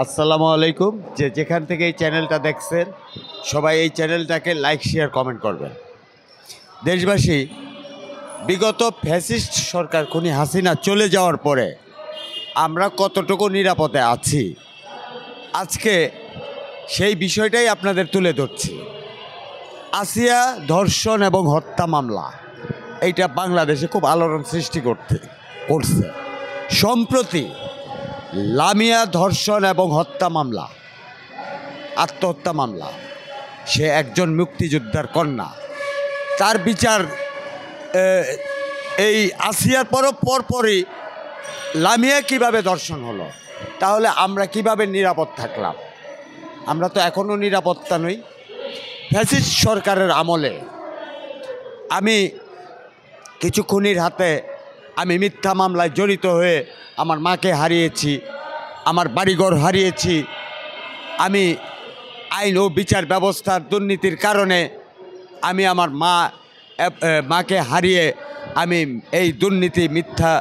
আসসালামু আলাইকুম। যেখান থেকে এই চ্যানেলটা দেখছেন সবাই এই চ্যানেলটাকে লাইক শেয়ার কমেন্ট করবেন। দেশবাসী, বিগত ফ্যাসিস্ট সরকার খুনি হাসিনা চলে যাওয়ার পরে আমরা কতটুকু নিরাপদে আছি, আজকে সেই বিষয়টাই আপনাদের তুলে ধরছি। আসিয়া ধর্ষণ এবং হত্যা মামলা এইটা বাংলাদেশে খুব আলোড়ন সৃষ্টি করছে। সম্প্রতি লামিয়া ধর্ষণ এবং হত্যা মামলা, আত্মহত্যা মামলা, সে একজন মুক্তিযোদ্ধার কন্যা, তার বিচার এই আসিয়ার পরপরই লামিয়া কিভাবে ধর্ষণ হলো, তাহলে আমরা কিভাবে নিরাপদ থাকলাম? আমরা তো এখনও নিরাপত্তা নই। ফ্যাসিস্ট সরকারের আমলে আমি কিছু খুনির হাতে আমি মিথ্যা মামলায় জড়িত হয়ে আমার মাকে হারিয়েছি, আমার বাড়িঘর হারিয়েছি। আমি আইন ও বিচার ব্যবস্থার দুর্নীতির কারণে আমি আমার মাকে হারিয়ে আমি এই দুর্নীতি মিথ্যা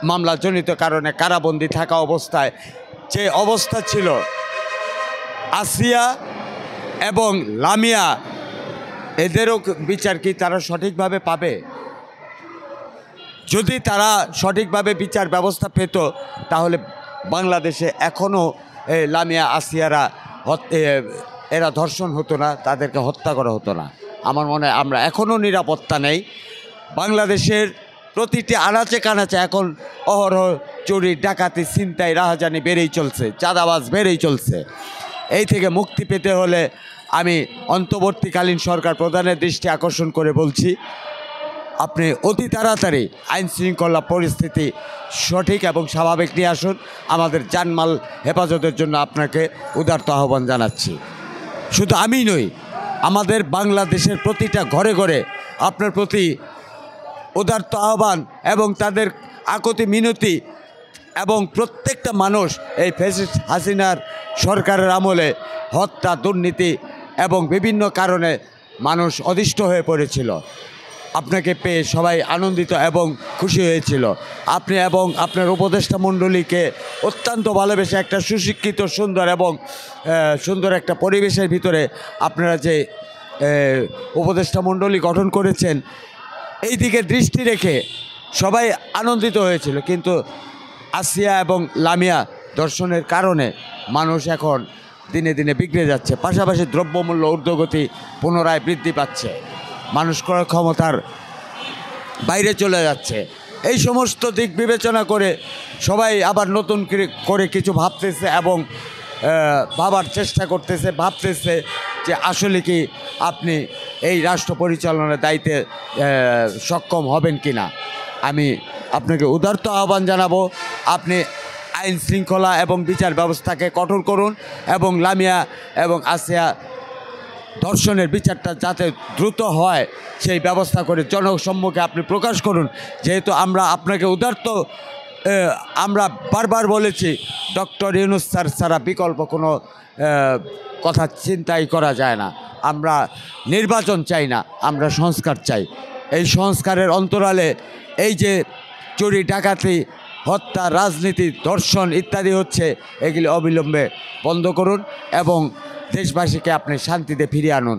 মামলাজনিত কারণে কারাবন্দী থাকা অবস্থায়, যে অবস্থা ছিল আসিয়া এবং লামিয়া, এদেরও বিচার কি তারা সঠিকভাবে পাবে? যদি তারা সঠিকভাবে বিচার ব্যবস্থা পেত তাহলে বাংলাদেশে এখনও লামিয়া আসিয়ারা এরা ধর্ষণ হতো না, তাদেরকে হত্যা করা হতো না। আমার মনে হয় আমরা এখনও নিরাপত্তা নেই। বাংলাদেশের প্রতিটি আনাচে কানাচে এখন অহরহ চুরি, ডাকাতি, ছিনতাই, রাহাজানি বেড়েই চলছে, চাঁদাবাজ বেড়েই চলছে। এই থেকে মুক্তি পেতে হলে আমি অন্তর্বর্তীকালীন সরকার প্রধানের দৃষ্টি আকর্ষণ করে বলছি, আপনি অতি তাড়াতাড়ি আইন শৃঙ্খলা পরিস্থিতি সঠিক এবং স্বাভাবিক নিয়ে আসুন। আমাদের জানমাল হেফাজতের জন্য আপনাকে উদারত আহ্বান জানাচ্ছি। শুধু আমি নই, আমাদের বাংলাদেশের প্রতিটা ঘরে ঘরে আপনার প্রতি উদারত আহ্বান এবং তাদের আকুতি মিনতি, এবং প্রত্যেকটা মানুষ এই ফ্যাসিস্ট হাসিনার সরকারের আমলে হত্যা, দুর্নীতি এবং বিভিন্ন কারণে মানুষ অদিষ্ট হয়ে পড়েছিল। আপনাকে পেয়ে সবাই আনন্দিত এবং খুশি হয়েছিল। আপনি এবং আপনার উপদেষ্টা মণ্ডলীকে অত্যন্ত ভালোবেসে একটা সুশিক্ষিত সুন্দর একটা পরিবেশের ভিতরে আপনারা যে উপদেষ্টা মণ্ডলী গঠন করেছেন, এই দিকে দৃষ্টি রেখে সবাই আনন্দিত হয়েছিল। কিন্তু আসিয়া এবং লামিয়া ধর্ষণের কারণে মানুষ এখন দিনে দিনে বিগড়ে যাচ্ছে। পাশাপাশি দ্রব্যমূল্য ঊর্ধ্বগতি পুনরায় বৃদ্ধি পাচ্ছে, মানুষ ক্রয় ক্ষমতার বাইরে চলে যাচ্ছে। এই সমস্ত দিক বিবেচনা করে সবাই আবার নতুন করে কিছু ভাবতেছে এবং ভাবার চেষ্টা করতেছে, ভাবতেছে যে আসলে কি আপনি এই রাষ্ট্র পরিচালনার দায়িত্বে সক্ষম হবেন কি না। আমি আপনাকে উদারত আহ্বান জানাবো, আপনি আইন শৃঙ্খলা এবং বিচার ব্যবস্থাকে কঠোর করুন এবং লামিয়া এবং আসিয়া ধর্ষণের বিচারটা যাতে দ্রুত হয় সেই ব্যবস্থা করে জনসম্মুখে আপনি প্রকাশ করুন। যেহেতু আমরা আপনাকে আমরা বারবার বলেছি, ডক্টর ইউনূস স্যার ছাড়া বিকল্প কোনো কথা চিন্তাই করা যায় না। আমরা নির্বাচন চাই না, আমরা সংস্কার চাই। এই সংস্কারের অন্তরালে এই যে চুরি, ডাকাতি, হত্যা, রাজনীতি, ধর্ষণ ইত্যাদি হচ্ছে, এগুলি অবিলম্বে বন্ধ করুন এবং দেশবাসীকে আপনি শান্তিতে ফিরিয়ে আনুন।